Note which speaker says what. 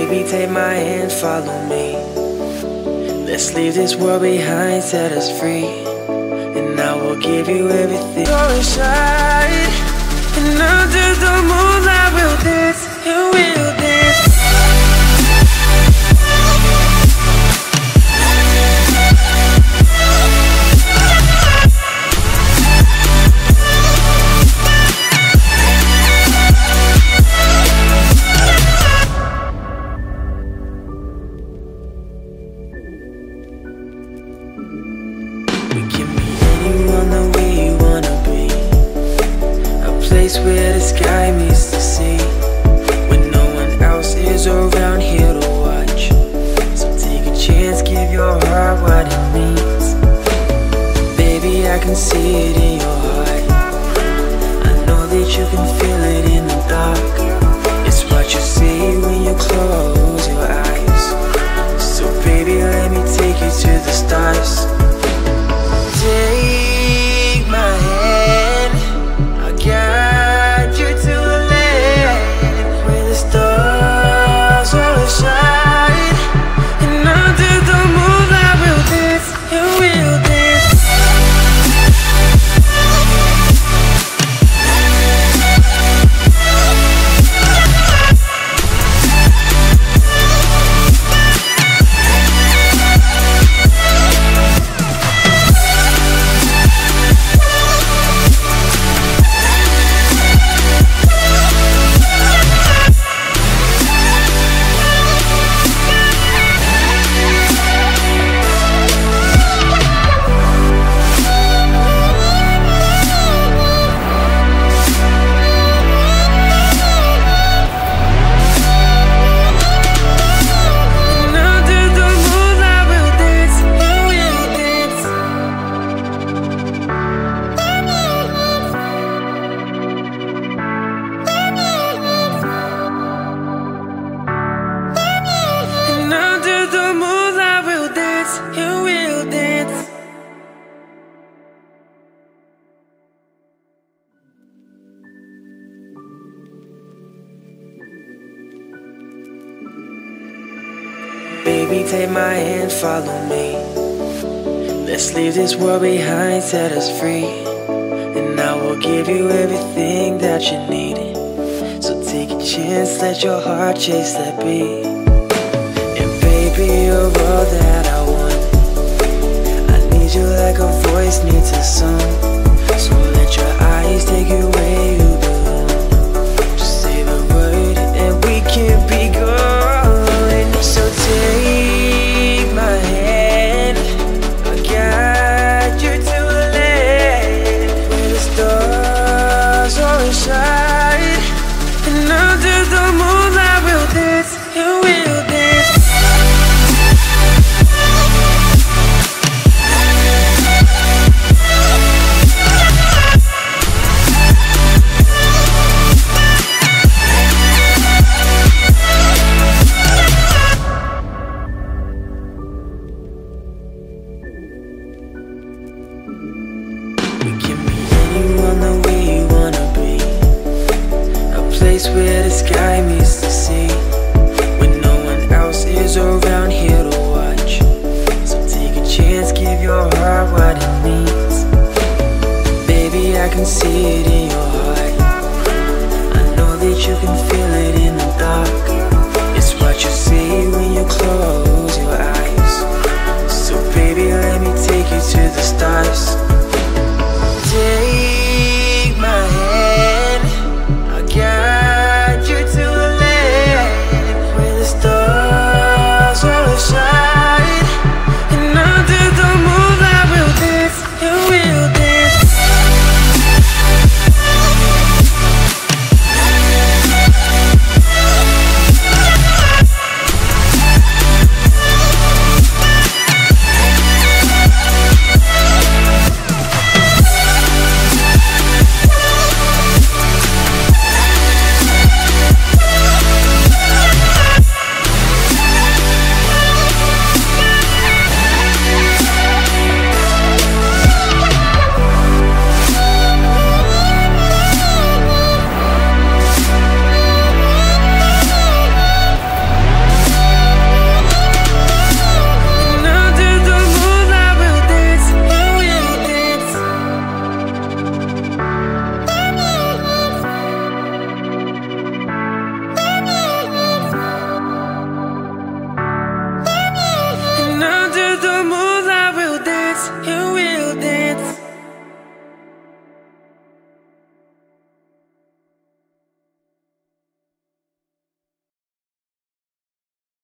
Speaker 1: Baby, take my hand, follow me. Let's leave this world behind, set us free. And I will give you everything. Go inside, and under the moonlight we'll dance, and we'll dance. Where the sky meets the sea, when no one else is around here to watch. So take a chance, give your heart what it needs. Baby, I can see it in your heart. I know that you can feel it in the dark. It's what you see when you close your eyes. So baby, let me take you to the stars. Take my hand, I got you to a land where the stars will shine, and under the moonlight we'll dance, and we'll dance. Baby, take my hand, follow me. Let's leave this world behind, set us free. And I will give you everything that you need. So take a chance, let your heart chase that beat. And baby, you're all that I want. I need you like a voice needs a song. So let your eyes take you where you belong. Just say the word and we can be gone. So take my hand, I got you to a land where the stars will shine, and under the moonlight we'll dance, and we'll dance. Where the sky meets the sea, when no one else is around here to watch. So take a chance, give your heart what it needs. Baby, I can see it in